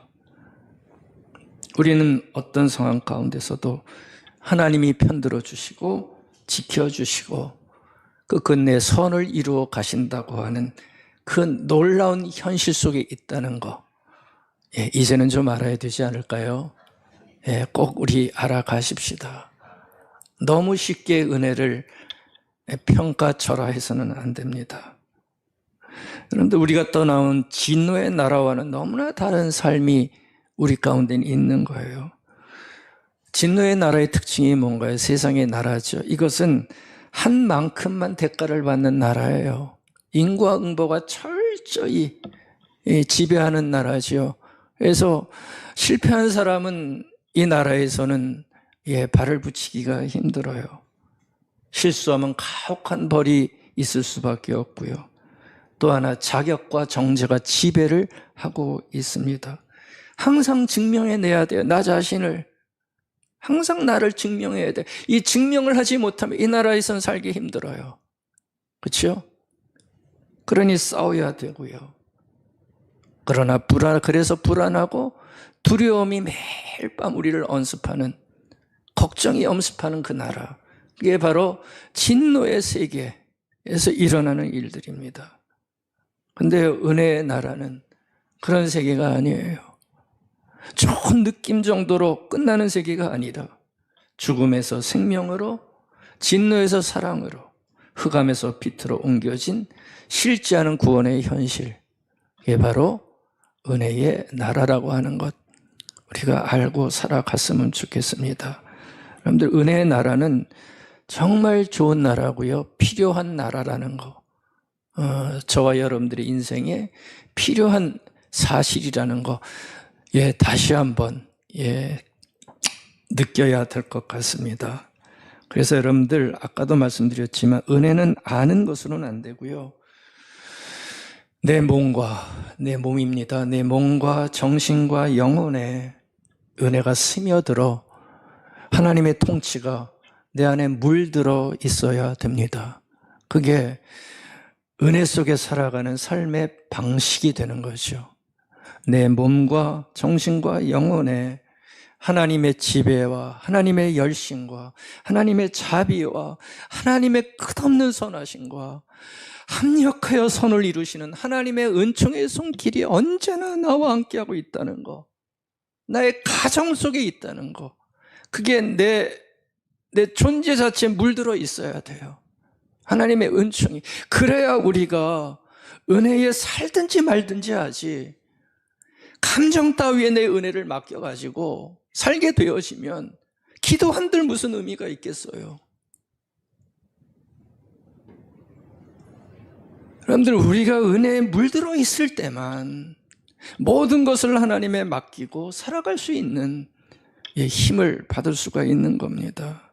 우리는 어떤 상황 가운데서도 하나님이 편들어 주시고 지켜주시고 그 끝내 선을 이루어 가신다고 하는 그 놀라운 현실 속에 있다는 거, 이제는 좀 알아야 되지 않을까요? 꼭 우리 알아가십시다. 너무 쉽게 은혜를 평가절하해서는 안 됩니다. 그런데 우리가 떠나온 진노의 나라와는 너무나 다른 삶이 우리 가운데 있는 거예요. 진노의 나라의 특징이 뭔가요? 세상의 나라죠. 이것은 한 만큼만 대가를 받는 나라예요. 인과응보가 철저히 지배하는 나라죠. 그래서 실패한 사람은 이 나라에서는 발을 붙이기가 힘들어요. 실수하면 가혹한 벌이 있을 수밖에 없고요. 또 하나 자격과 정죄가 지배를 하고 있습니다. 항상 증명해내야 돼요. 나 자신을. 항상 나를 증명해야 돼. 이 증명을 하지 못하면 이 나라에선 살기 힘들어요. 그렇죠? 그러니 싸워야 되고요. 그래서 불안하고 두려움이 매일 밤 우리를 엄습하는, 걱정이 엄습하는 그 나라. 그게 바로 진노의 세계에서 일어나는 일들입니다. 근데 은혜의 나라는 그런 세계가 아니에요. 좋은 느낌 정도로 끝나는 세계가 아니라 죽음에서 생명으로, 진노에서 사랑으로, 흑암에서 빛으로 옮겨진 실지 않은 구원의 현실, 이게 바로 은혜의 나라라고 하는 것, 우리가 알고 살아갔으면 좋겠습니다. 여러분들, 은혜의 나라는 정말 좋은 나라고요, 필요한 나라라는 거, 저와 여러분들의 인생에 필요한 사실이라는 거, 다시 한번 느껴야 될 것 같습니다. 그래서 여러분들, 아까도 말씀드렸지만 은혜는 아는 것으로는 안 되고요, 내 몸입니다. 내 몸과 정신과 영혼에 은혜가 스며들어 하나님의 통치가 내 안에 물들어 있어야 됩니다. 그게 은혜 속에 살아가는 삶의 방식이 되는 거죠. 내 몸과 정신과 영혼에 하나님의 지배와 하나님의 열심과 하나님의 자비와 하나님의 끝없는 선하심과 합력하여 선을 이루시는 하나님의 은총의 손길이 언제나 나와 함께하고 있다는 거, 나의 가정 속에 있다는 거, 그게 내 존재 자체에 물들어 있어야 돼요. 하나님의 은총이. 그래야 우리가 은혜에 살든지 말든지 하지, 감정 따위에 내 은혜를 맡겨가지고 살게 되어지면 기도한들 무슨 의미가 있겠어요? 여러분들, 우리가 은혜에 물들어 있을 때만 모든 것을 하나님에 맡기고 살아갈 수 있는 힘을 받을 수가 있는 겁니다.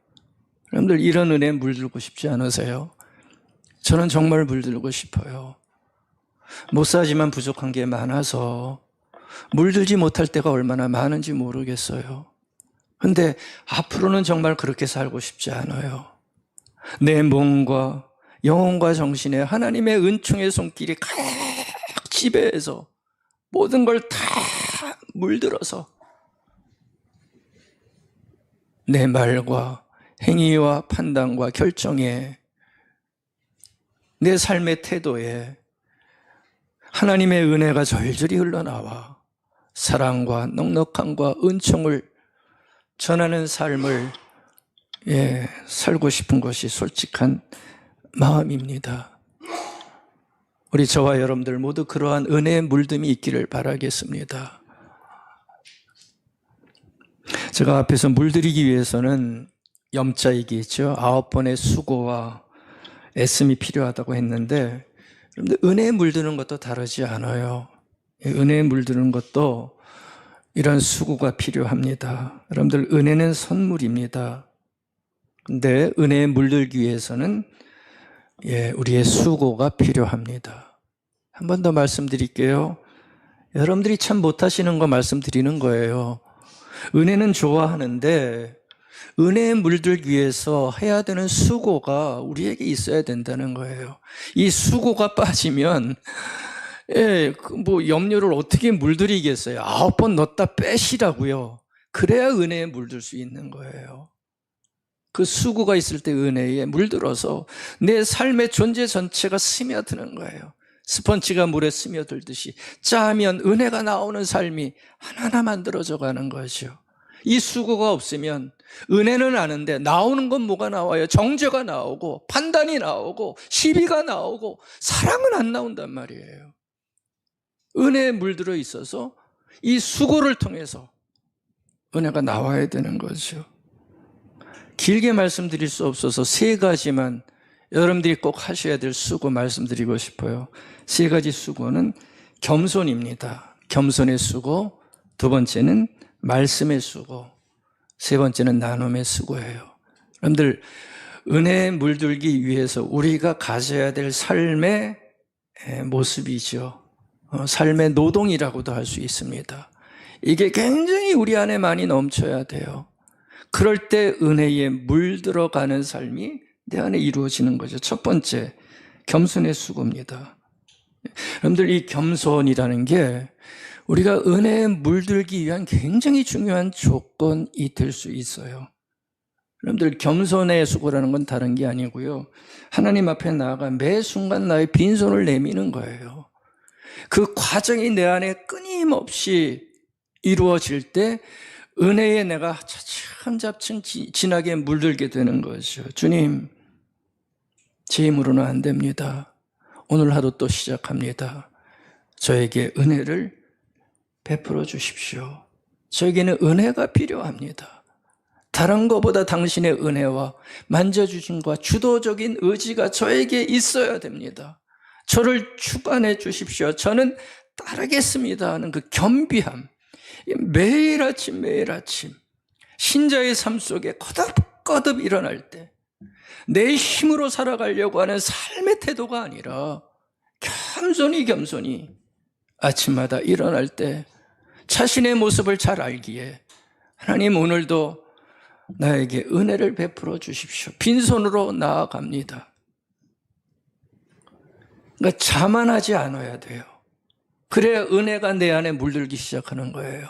여러분들, 이런 은혜에 물들고 싶지 않으세요? 저는 정말 물들고 싶어요. 못 사지만 부족한 게 많아서 물들지 못할 때가 얼마나 많은지 모르겠어요. 근데 앞으로는 정말 그렇게 살고 싶지 않아요. 내 몸과 영혼과 정신에 하나님의 은총의 손길이 가득 지배해서 모든 걸 다 물들어서 내 말과 행위와 판단과 결정에, 내 삶의 태도에 하나님의 은혜가 절절히 흘러나와 사랑과 넉넉함과 은총을 전하는 삶을 살고 싶은 것이 솔직한 마음입니다. 우리 저와 여러분들 모두 그러한 은혜의 물듦이 있기를 바라겠습니다. 제가 앞에서 물들이기 위해서는 염자이기죠. 9번의 수고와 애씀이 필요하다고 했는데, 여러분들 은혜에 물드는 것도 다르지 않아요. 은혜에 물드는 것도 이런 수고가 필요합니다. 여러분들 은혜는 선물입니다. 근데 은혜에 물들기 위해서는 우리의 수고가 필요합니다. 한 번 더 말씀드릴게요. 여러분들이 참 못하시는 거 말씀드리는 거예요. 은혜는 좋아하는데 은혜에 물들기 위해서 해야 되는 수고가 우리에게 있어야 된다는 거예요. 이 수고가 빠지면 염료를 어떻게 물들이겠어요? 9번 넣었다 빼시라고요. 그래야 은혜에 물들 수 있는 거예요. 그 수고가 있을 때 은혜에 물들어서 내 삶의 존재 전체가 스며드는 거예요. 스펀지가 물에 스며들듯이 짜면 은혜가 나오는 삶이 하나하나 만들어져 가는 거죠. 이 수고가 없으면 은혜는 아는데 나오는 건 뭐가 나와요? 정죄가 나오고 판단이 나오고 시비가 나오고 사랑은 안 나온단 말이에요. 은혜에 물들어 있어서 이 수고를 통해서 은혜가 나와야 되는 거죠. 길게 말씀드릴 수 없어서 3가지만 여러분들이 꼭 하셔야 될 수고 말씀드리고 싶어요. 3가지 수고는 겸손입니다. 겸손의 수고, 2번째는 말씀의 수고, 3번째는 나눔의 수고예요. 여러분들 은혜에 물들기 위해서 우리가 가져야 될 삶의 모습이죠. 삶의 노동이라고도 할 수 있습니다. 이게 굉장히 우리 안에 많이 넘쳐야 돼요. 그럴 때 은혜에 물들어가는 삶이 내 안에 이루어지는 거죠. 첫 번째, 겸손의 수고입니다. 여러분들 이 겸손이라는 게 우리가 은혜에 물들기 위한 굉장히 중요한 조건이 될 수 있어요. 여러분들 겸손의 수고라는 건 다른 게 아니고요. 하나님 앞에 나아가 매 순간 나의 빈손을 내미는 거예요. 그 과정이 내 안에 끊임없이 이루어질 때 은혜에 내가 차츰차츰 진하게 물들게 되는 거죠. 주님, 제 힘으로는 안 됩니다. 오늘 하루 또 시작합니다. 저에게 은혜를 베풀어 주십시오. 저에게는 은혜가 필요합니다. 다른 것보다 당신의 은혜와 만져주심과 주도적인 의지가 저에게 있어야 됩니다. 저를 주관해 주십시오. 저는 따르겠습니다 하는 그 겸비함, 매일 아침 신자의 삶 속에 거듭거듭 일어날 때 내 힘으로 살아가려고 하는 삶의 태도가 아니라 겸손히 아침마다 일어날 때 자신의 모습을 잘 알기에 하나님 오늘도 나에게 은혜를 베풀어 주십시오. 빈손으로 나아갑니다. 그러니까 자만하지 않아야 돼요. 그래야 은혜가 내 안에 물들기 시작하는 거예요.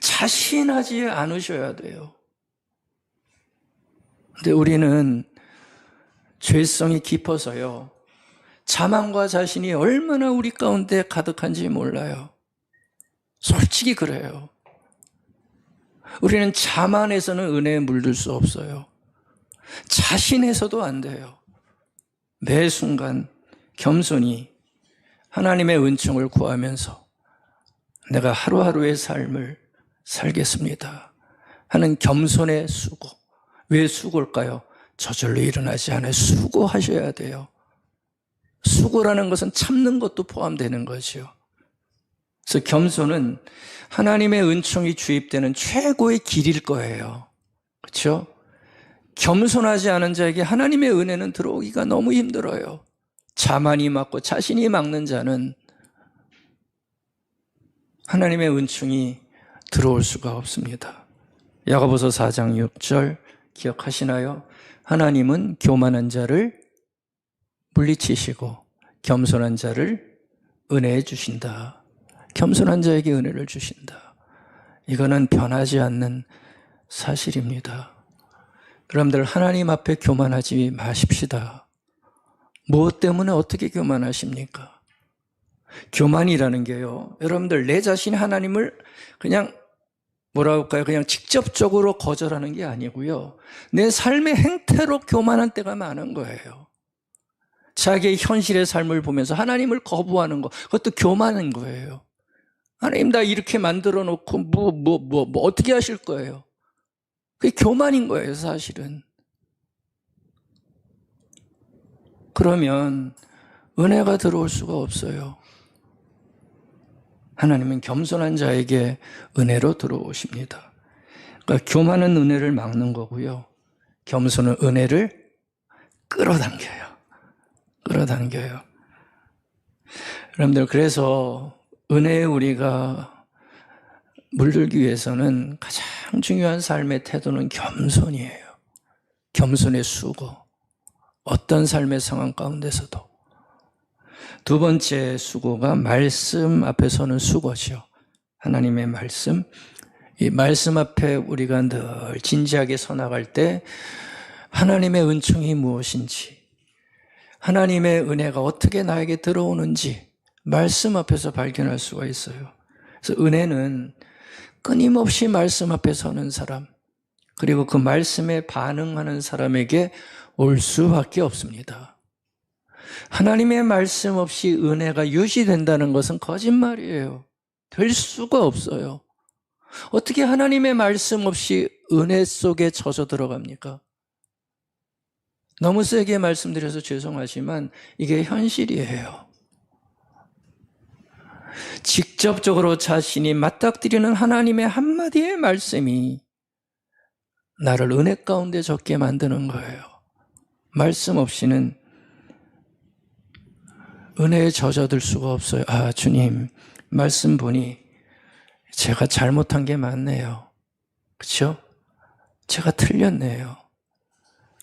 자신하지 않으셔야 돼요. 근데 우리는 죄성이 깊어서요. 자만과 자신이 얼마나 우리 가운데 가득한지 몰라요. 솔직히 그래요. 우리는 자만해서는 은혜에 물들 수 없어요. 자신해서도 안 돼요. 매 순간 겸손히 하나님의 은총을 구하면서 내가 하루하루의 삶을 살겠습니다 하는 겸손의 수고. 왜 수고일까요? 저절로 일어나지 않아요. 수고하셔야 돼요. 수고라는 것은 참는 것도 포함되는 거죠. 그래서 겸손은 하나님의 은총이 주입되는 최고의 길일 거예요. 그렇죠? 겸손하지 않은 자에게 하나님의 은혜는 들어오기가 너무 힘들어요. 자만이 막고 자신이 막는 자는 하나님의 은총이 들어올 수가 없습니다. 야고보서 4장 6절 기억하시나요? 하나님은 교만한 자를 물리치시고 겸손한 자를 은혜해 주신다. 겸손한 자에게 은혜를 주신다. 이거는 변하지 않는 사실입니다. 여러분들 하나님 앞에 교만하지 마십시다. 무엇 때문에 어떻게 교만하십니까? 교만이라는 게요, 여러분들 내 자신이 하나님을 그냥 뭐라고 할까요? 그냥 직접적으로 거절하는 게 아니고요, 내 삶의 행태로 교만한 때가 많은 거예요. 자기의 현실의 삶을 보면서 하나님을 거부하는 거, 그것도 교만인 거예요. 하나님 나 이렇게 만들어 놓고 뭐 어떻게 하실 거예요? 그게 교만인 거예요, 사실은. 그러면 은혜가 들어올 수가 없어요. 하나님은 겸손한 자에게 은혜로 들어오십니다. 그러니까 교만은 은혜를 막는 거고요, 겸손은 은혜를 끌어당겨요. 끌어당겨요. 여러분들, 그래서 은혜에 우리가 물들기 위해서는 가장 중요한 삶의 태도는 겸손이에요. 겸손의 수고. 어떤 삶의 상황 가운데서도. 두 번째 수고가 말씀 앞에 서는 수고죠. 하나님의 말씀. 이 말씀 앞에 우리가 늘 진지하게 서 나갈 때 하나님의 은총이 무엇인지, 하나님의 은혜가 어떻게 나에게 들어오는지 말씀 앞에서 발견할 수가 있어요. 그래서 은혜는 끊임없이 말씀 앞에 서는 사람, 그리고 그 말씀에 반응하는 사람에게 올 수밖에 없습니다. 하나님의 말씀 없이 은혜가 유지된다는 것은 거짓말이에요. 될 수가 없어요. 어떻게 하나님의 말씀 없이 은혜 속에 젖어 들어갑니까? 너무 세게 말씀드려서 죄송하지만 이게 현실이에요. 직접적으로 자신이 맞닥뜨리는 하나님의 한마디의 말씀이 나를 은혜 가운데 젖게 만드는 거예요. 말씀 없이는 은혜에 젖어들 수가 없어요. 아, 주님, 말씀 보니 제가 잘못한 게 많네요. 그렇죠? 제가 틀렸네요.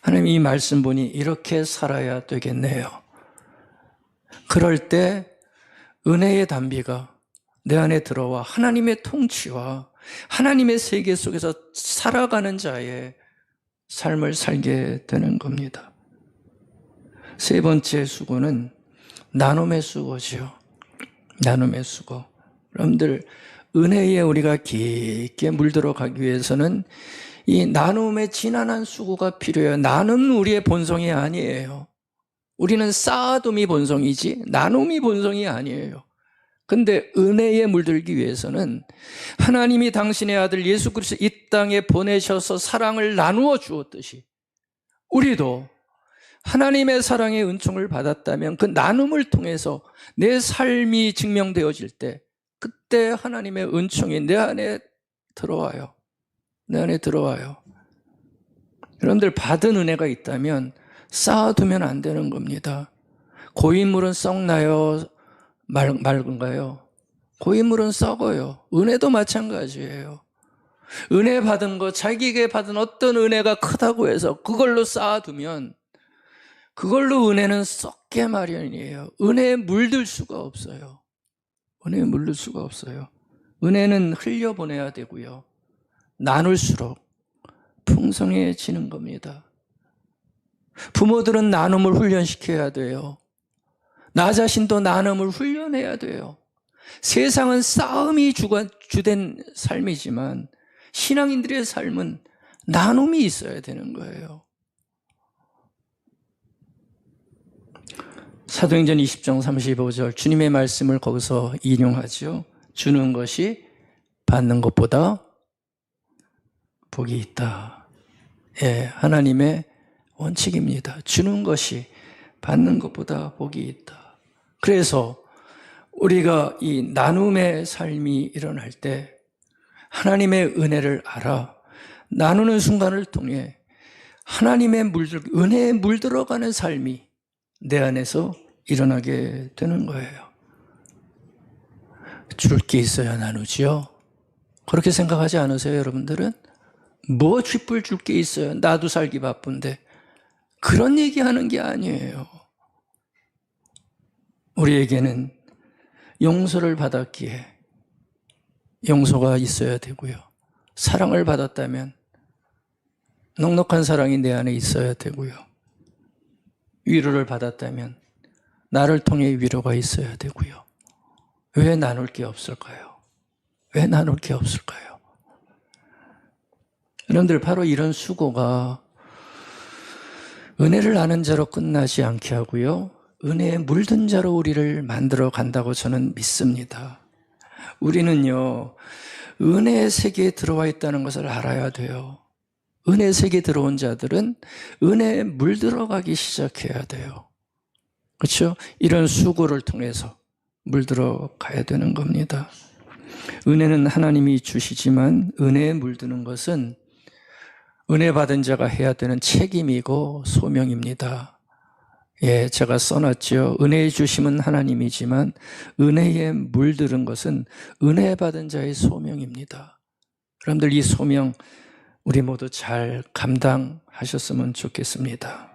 하나님, 이 말씀 보니 이렇게 살아야 되겠네요. 그럴 때 은혜의 단비가 내 안에 들어와 하나님의 통치와 하나님의 세계 속에서 살아가는 자의 삶을 살게 되는 겁니다. 세 번째 수고는 나눔의 수고지요. 나눔의 수고. 여러분들, 은혜에 우리가 깊게 물들어 가기 위해서는 이 나눔의 지난한 수고가 필요해요. 나눔은 우리의 본성이 아니에요. 우리는 쌓아둠이 본성이지 나눔이 본성이 아니에요. 근데 은혜에 물들기 위해서는 하나님이 당신의 아들 예수 그리스도 이 땅에 보내셔서 사랑을 나누어 주었듯이 우리도 하나님의 사랑의 은총을 받았다면 그 나눔을 통해서 내 삶이 증명되어질 때, 그때 하나님의 은총이 내 안에 들어와요. 내 안에 들어와요. 여러분들, 받은 은혜가 있다면 쌓아두면 안 되는 겁니다. 고인물은 썩나요? 맑은가요? 고인물은 썩어요. 은혜도 마찬가지예요. 은혜 받은 거, 자기에게 받은 어떤 은혜가 크다고 해서 그걸로 쌓아두면 그걸로 은혜는 썩게 마련이에요. 은혜에 물들 수가 없어요. 은혜에 물들 수가 없어요. 은혜는 흘려보내야 되고요, 나눌수록 풍성해지는 겁니다. 부모들은 나눔을 훈련시켜야 돼요. 나 자신도 나눔을 훈련해야 돼요. 세상은 싸움이 주된 삶이지만 신앙인들의 삶은 나눔이 있어야 되는 거예요. 사도행전 20장 35절 주님의 말씀을 거기서 인용하죠. 주는 것이 받는 것보다 복이 있다. 예, 하나님의 원칙입니다. 주는 것이 받는 것보다 복이 있다. 그래서 우리가 이 나눔의 삶이 일어날 때 하나님의 은혜를 알아 나누는 순간을 통해 하나님의 은혜에 물들어가는 삶이 내 안에서 일어나게 되는 거예요. 줄 게 있어야 나누지요. 그렇게 생각하지 않으세요, 여러분들은? 뭐 쥐뿔 줄 게 있어요. 나도 살기 바쁜데. 그런 얘기하는 게 아니에요. 우리에게는 용서를 받았기에 용서가 있어야 되고요. 사랑을 받았다면 넉넉한 사랑이 내 안에 있어야 되고요. 위로를 받았다면 나를 통해 위로가 있어야 되고요. 왜 나눌 게 없을까요? 왜 나눌 게 없을까요? 여러분들, 바로 이런 수고가 은혜를 아는 자로 끝나지 않게 하고요, 은혜에 물든 자로 우리를 만들어 간다고 저는 믿습니다. 우리는요, 은혜의 세계에 들어와 있다는 것을 알아야 돼요. 은혜의 세계에 들어온 자들은 은혜에 물들어가기 시작해야 돼요. 그렇죠? 이런 수고를 통해서 물들어가야 되는 겁니다. 은혜는 하나님이 주시지만 은혜에 물드는 것은 은혜 받은 자가 해야 되는 책임이고 소명입니다. 예, 제가 써놨죠. 은혜의 주심은 하나님이지만 은혜에 물들은 것은 은혜 받은 자의 소명입니다. 여러분들, 이 소명 우리 모두 잘 감당하셨으면 좋겠습니다.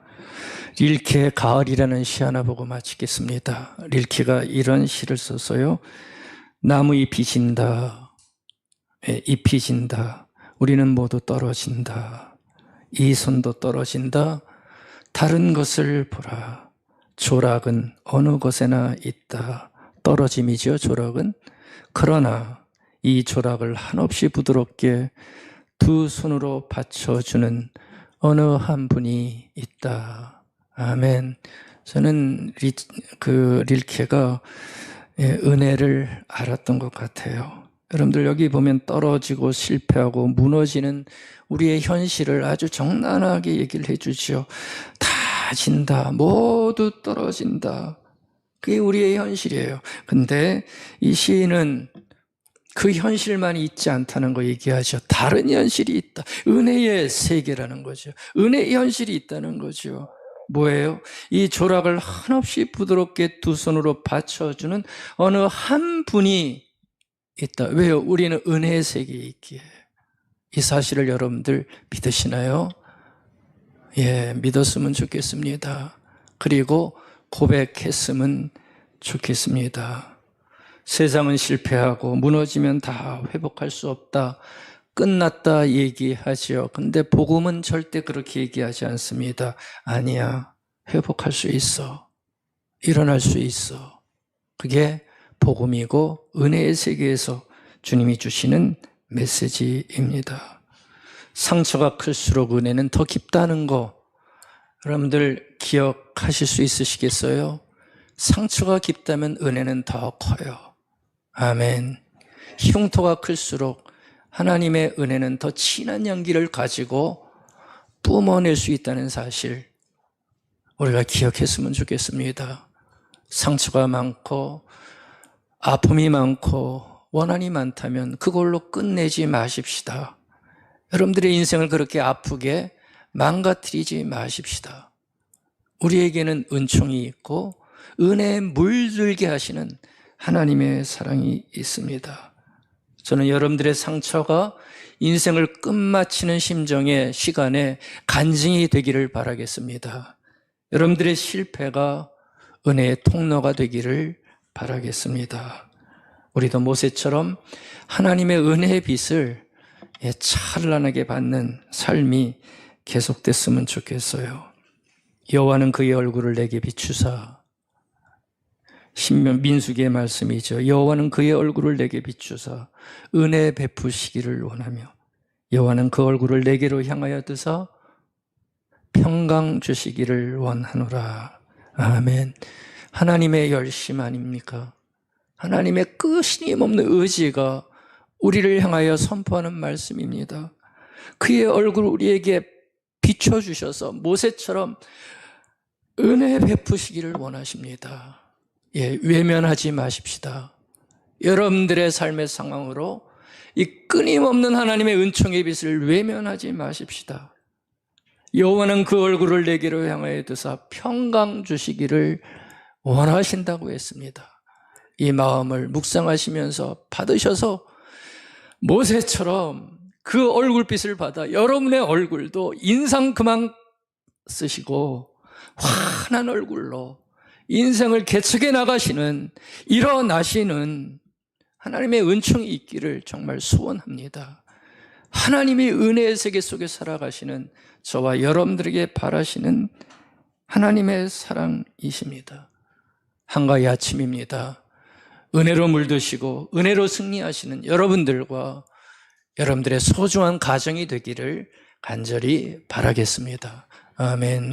릴케의 가을이라는 시 하나 보고 마치겠습니다. 릴케가 이런 시를 썼어요. 나무잎이 진다. 예, 잎이 진다. 우리는 모두 떨어진다. 이 손도 떨어진다. 다른 것을 보라. 조락은 어느 곳에나 있다. 떨어짐이죠, 조락은. 그러나 이 조락을 한없이 부드럽게 두 손으로 받쳐주는 어느 한 분이 있다. 아멘. 저는 릴케가 은혜를 알았던 것 같아요. 여러분들, 여기 보면 떨어지고 실패하고 무너지는 우리의 현실을 아주 정난하게 얘기를 해주죠. 다 진다. 모두 떨어진다. 그게 우리의 현실이에요. 근데 이 시인은 그 현실만이 있지 않다는 거 얘기하죠. 다른 현실이 있다. 은혜의 세계라는 거죠. 은혜의 현실이 있다는 거죠. 뭐예요? 이 조락을 한없이 부드럽게 두 손으로 받쳐주는 어느 한 분이 있다. 왜요? 우리는 은혜의 세계에 있기에. 이 사실을 여러분들 믿으시나요? 예, 믿었으면 좋겠습니다. 그리고 고백했으면 좋겠습니다. 세상은 실패하고 무너지면 다 회복할 수 없다, 끝났다 얘기하지요. 근데 복음은 절대 그렇게 얘기하지 않습니다. 아니야, 회복할 수 있어. 일어날 수 있어. 그게 복음이고 은혜의 세계에서 주님이 주시는 메시지입니다. 상처가 클수록 은혜는 더 깊다는 거 여러분들 기억하실 수 있으시겠어요? 상처가 깊다면 은혜는 더 커요. 아멘. 흉터가 클수록 하나님의 은혜는 더 진한 연기를 가지고 뿜어낼 수 있다는 사실 우리가 기억했으면 좋겠습니다. 상처가 많고 아픔이 많고 원한이 많다면 그걸로 끝내지 마십시다. 여러분들의 인생을 그렇게 아프게 망가뜨리지 마십시다. 우리에게는 은총이 있고 은혜에 물들게 하시는 하나님의 사랑이 있습니다. 저는 여러분들의 상처가 인생을 끝마치는 심정의 시간에 간증이 되기를 바라겠습니다. 여러분들의 실패가 은혜의 통로가 되기를 바라겠습니다. 우리도 모세처럼 하나님의 은혜의 빛을 찬란하게 받는 삶이 계속됐으면 좋겠어요. 여호와는 그의 얼굴을 내게 비추사, 민수기의 말씀이죠. 여호와는 그의 얼굴을 내게 비추사 은혜 베푸시기를 원하며 여호와는 그 얼굴을 내게로 향하여 드사 평강 주시기를 원하노라. 아멘. 하나님의 열심 아닙니까? 하나님의 끊임 없는 의지가 우리를 향하여 선포하는 말씀입니다. 그의 얼굴 우리에게 비춰주셔서 모세처럼 은혜 베푸시기를 원하십니다. 예, 외면하지 마십시다. 여러분들의 삶의 상황으로 이 끊임없는 하나님의 은총의 빛을 외면하지 마십시다. 여호와는 그 얼굴을 내게로 향하여 드사 평강 주시기를 원하신다고 했습니다. 이 마음을 묵상하시면서 받으셔서 모세처럼 그 얼굴빛을 받아 여러분의 얼굴도 인상 그만 쓰시고 환한 얼굴로 인생을 개척해 나가시는, 일어나시는 하나님의 은총이 있기를 정말 소원합니다. 하나님이 은혜의 세계 속에 살아가시는 저와 여러분들에게 바라시는 하나님의 사랑이십니다. 한가위 아침입니다. 은혜로 물드시고 은혜로 승리하시는 여러분들과 여러분들의 소중한 가정이 되기를 간절히 바라겠습니다. 아멘.